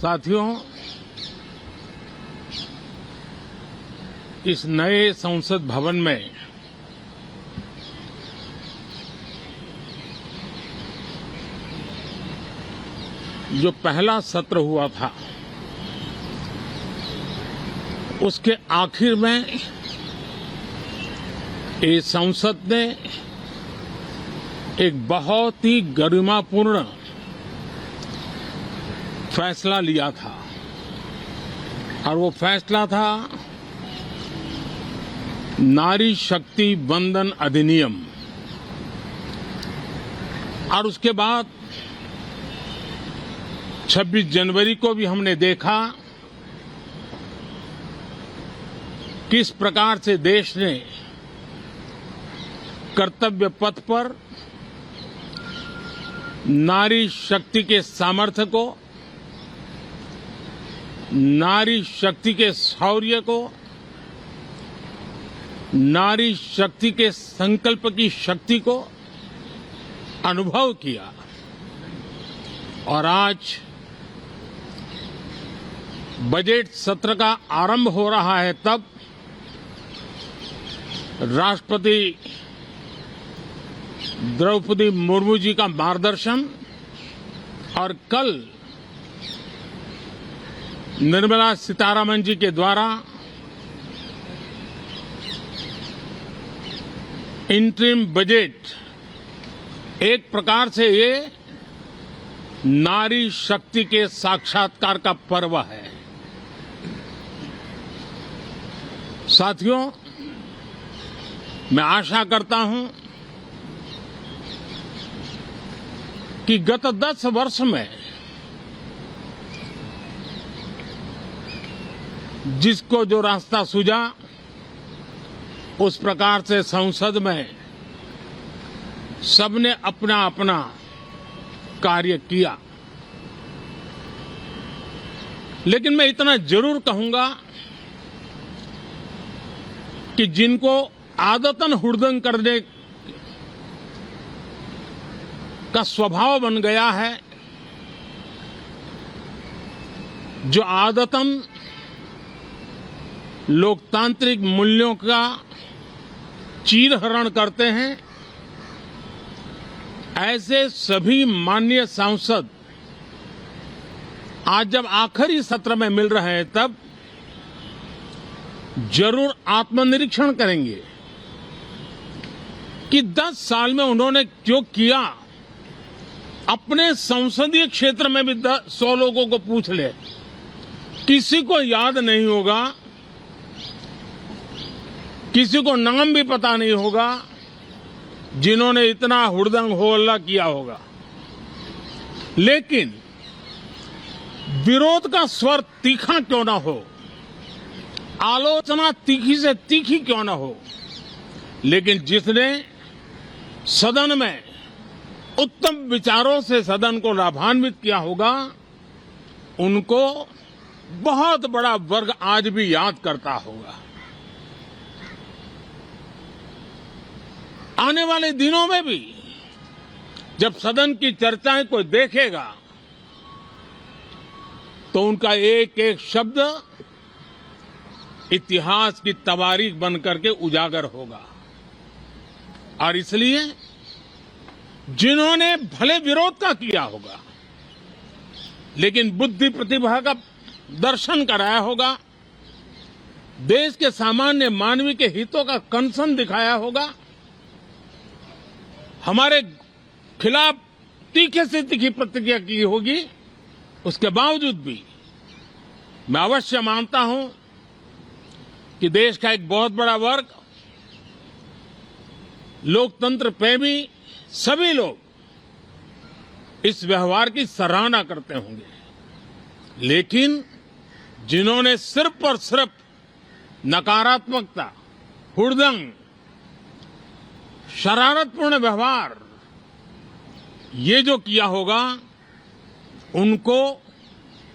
साथियों, इस नए संसद भवन में जो पहला सत्र हुआ था, उसके आखिर में इस संसद ने एक बहुत ही गरिमापूर्ण फैसला लिया था और वो फैसला था नारी शक्ति वंदन अधिनियम। और उसके बाद 26 जनवरी को भी हमने देखा किस प्रकार से देश ने कर्तव्य पथ पर नारी शक्ति के सामर्थ्य को, नारी शक्ति के शौर्य को, नारी शक्ति के संकल्प की शक्ति को अनुभव किया। और आज बजट सत्र का आरंभ हो रहा है, तब राष्ट्रपति द्रौपदी मुर्मू जी का मार्गदर्शन और कल निर्मला सीतारमण जी के द्वारा इंटरिम बजट एक प्रकार से ये नारी शक्ति के साक्षात्कार का पर्व है। साथियों, मैं आशा करता हूं कि गत 10 वर्ष में जिसको जो रास्ता सूझा, उस प्रकार से संसद में सबने अपना अपना कार्य किया। लेकिन मैं इतना जरूर कहूंगा कि जिनको आदतन हुड़दंग करने का स्वभाव बन गया है, जो आदतन लोकतांत्रिक मूल्यों का चीरहरण करते हैं, ऐसे सभी माननीय सांसद आज जब आखिरी सत्र में मिल रहे हैं, तब जरूर आत्मनिरीक्षण करेंगे कि 10 साल में उन्होंने क्यों किया। अपने संसदीय क्षेत्र में भी 100 लोगों को पूछ ले, किसी को याद नहीं होगा, किसी को नाम भी पता नहीं होगा जिन्होंने इतना हुड़दंग हो हल्ला किया होगा। लेकिन विरोध का स्वर तीखा क्यों ना हो, आलोचना तीखी से तीखी क्यों ना हो, लेकिन जिसने सदन में उत्तम विचारों से सदन को लाभान्वित किया होगा, उनको बहुत बड़ा वर्ग आज भी याद करता होगा। आने वाले दिनों में भी जब सदन की चर्चाएं कोई देखेगा, तो उनका एक एक शब्द इतिहास की तवारीख बन करके उजागर होगा। और इसलिए जिन्होंने भले विरोध का किया होगा, लेकिन बुद्धि प्रतिभा का दर्शन कराया होगा, देश के सामान्य मानवी के हितों का कंसर्न दिखाया होगा, हमारे खिलाफ तीखे से तीखी प्रतिक्रिया की होगी, उसके बावजूद भी मैं अवश्य मानता हूं कि देश का एक बहुत बड़ा वर्ग, लोकतंत्र प्रेमी सभी लोग इस व्यवहार की सराहना करते होंगे। लेकिन जिन्होंने सिर्फ और सिर्फ नकारात्मकता, हुड़दंग, शरारतपूर्ण व्यवहार ये जो किया होगा, उनको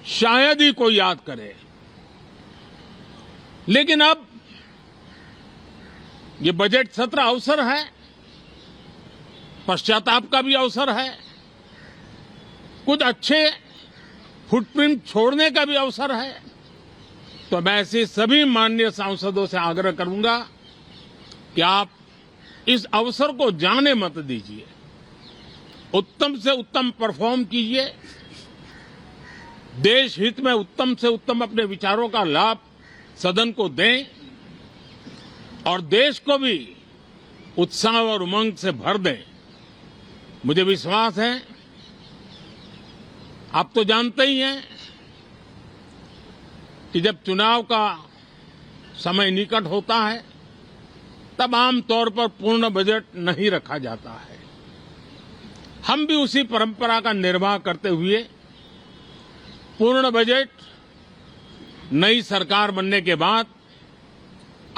शायद ही कोई याद करे। लेकिन अब ये बजट सत्र अवसर है, पश्चाताप का भी अवसर है, कुछ अच्छे फुटप्रिंट छोड़ने का भी अवसर है। तो मैं ऐसे सभी माननीय सांसदों से आग्रह करूंगा कि आप इस अवसर को जाने मत दीजिए, उत्तम से उत्तम परफॉर्म कीजिए, देश हित में उत्तम से उत्तम अपने विचारों का लाभ सदन को दें और देश को भी उत्साह और उमंग से भर दें। मुझे विश्वास है, आप तो जानते ही हैं कि जब चुनाव का समय निकट होता है तब आमतौर पर पूर्ण बजट नहीं रखा जाता है। हम भी उसी परंपरा का निर्वाह करते हुए पूर्ण बजट नई सरकार बनने के बाद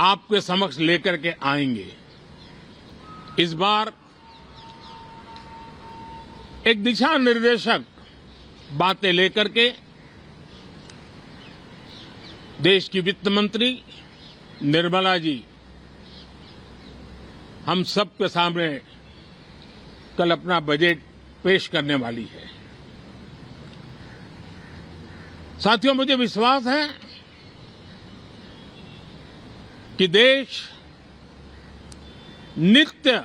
आपके समक्ष लेकर के आएंगे। इस बार एक दिशा निर्देशक बातें लेकर के देश की वित्त मंत्री निर्मला जी हम सबके सामने कल अपना बजट पेश करने वाली है। साथियों, मुझे विश्वास है कि देश नित्य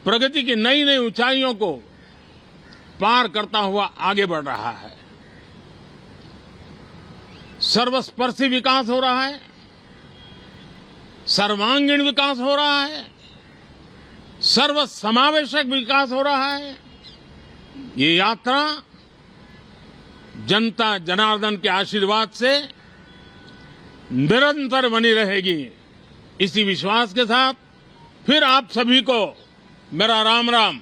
प्रगति की नई नई ऊंचाइयों को पार करता हुआ आगे बढ़ रहा है। सर्वस्पर्शी विकास हो रहा है, सर्वांगीण विकास हो रहा है, सर्वसमावेशक विकास हो रहा है। ये यात्रा जनता जनार्दन के आशीर्वाद से निरंतर बनी रहेगी। इसी विश्वास के साथ फिर आप सभी को मेरा राम राम।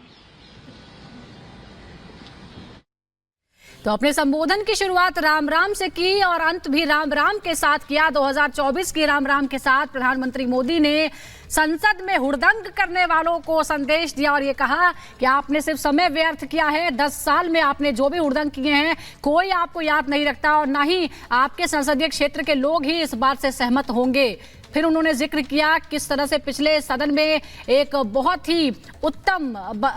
तो अपने संबोधन की शुरुआत राम राम से की और अंत भी राम राम के साथ किया। 2024 की राम राम के साथ प्रधानमंत्री मोदी ने संसद में हुड़दंग करने वालों को संदेश दिया और ये कहा कि आपने सिर्फ समय व्यर्थ किया है। 10 साल में आपने जो भी हुड़दंग किए हैं कोई आपको याद नहीं रखता और ना ही आपके संसदीय क्षेत्र के लोग ही इस बात से सहमत होंगे। फिर उन्होंने जिक्र किया किस तरह से पिछले सदन में एक बहुत ही उत्तम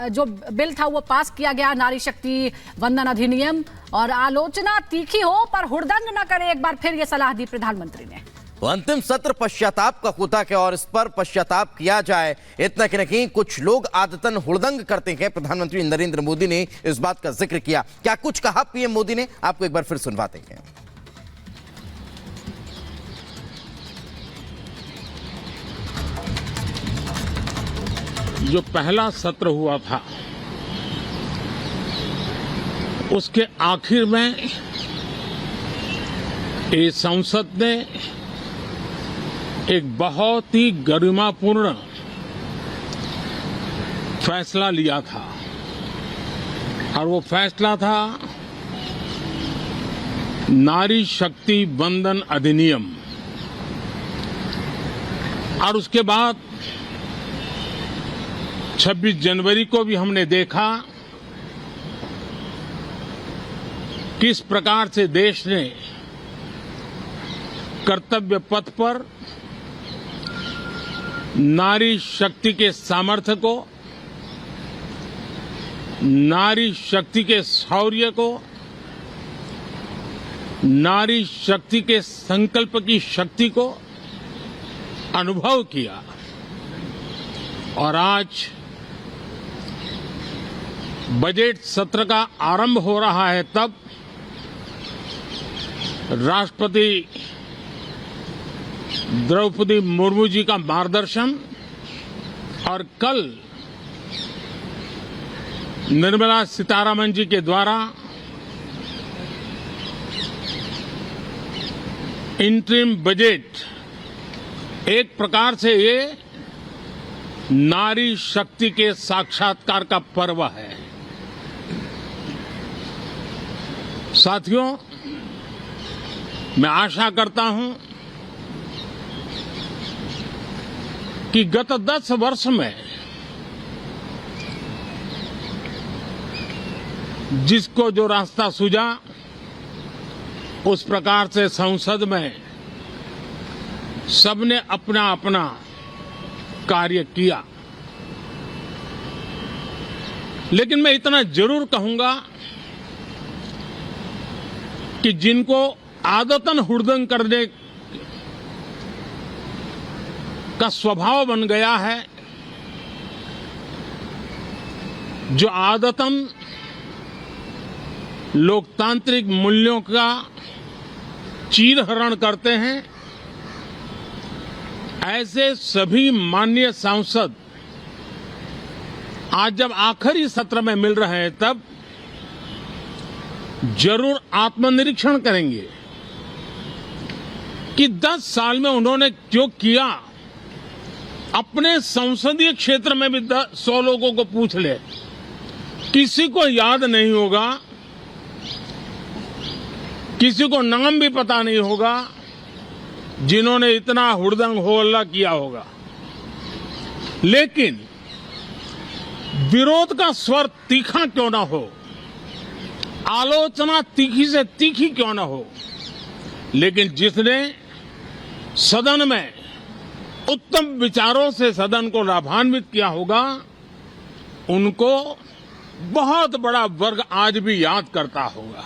जो बिल था वो पास किया गया, नारी शक्ति वंदन अधिनियम, और आलोचना तीखी हो पर हुड़दंग न करे। एक बार फिर ये सलाह दी प्रधानमंत्री ने। तो अंतिम सत्र पश्चाताप का होता है और इस पर पश्चाताप किया जाए, इतना कि नहीं कुछ लोग आदतन हुड़दंग करते हैं। प्रधानमंत्री नरेंद्र मोदी ने इस बात का जिक्र किया। क्या कुछ कहा पीएम मोदी ने, आपको एक बार फिर सुनवाते हैं। जो पहला सत्र हुआ था उसके आखिर में ये संसद ने एक बहुत ही गरिमापूर्ण फैसला लिया था और वो फैसला था नारी शक्ति वंदन अधिनियम। और उसके बाद 26 जनवरी को भी हमने देखा किस प्रकार से देश ने कर्तव्य पथ पर नारी शक्ति के सामर्थ्य को, नारी शक्ति के शौर्य को, नारी शक्ति के संकल्प की शक्ति को अनुभव किया। और आज बजट सत्र का आरंभ हो रहा है, तब राष्ट्रपति द्रौपदी मुर्मू जी का मार्गदर्शन और कल निर्मला सीतारमण जी के द्वारा इंटरिम बजट एक प्रकार से ये नारी शक्ति के साक्षात्कार का पर्व है। साथियों, मैं आशा करता हूं कि गत 10 वर्ष में जिसको जो रास्ता सूझा उस प्रकार से संसद में सबने अपना अपना कार्य किया। लेकिन मैं इतना जरूर कहूंगा कि जिनको आदतन हुड़दंग करने का स्वभाव बन गया है, जो आदतन लोकतांत्रिक मूल्यों का चीरहरण करते हैं, ऐसे सभी माननीय सांसद आज जब आखिरी सत्र में मिल रहे हैं तब जरूर आत्मनिरीक्षण करेंगे कि 10 साल में उन्होंने जो किया। अपने संसदीय क्षेत्र में भी 100 लोगों को पूछ ले, किसी को याद नहीं होगा, किसी को नाम भी पता नहीं होगा जिन्होंने इतना हुड़दंग हो हल्ला किया होगा। लेकिन विरोध का स्वर तीखा क्यों ना हो, आलोचना तीखी से तीखी क्यों ना हो, लेकिन जिसने सदन में उत्तम विचारों से सदन को लाभान्वित किया होगा, उनको बहुत बड़ा वर्ग आज भी याद करता होगा।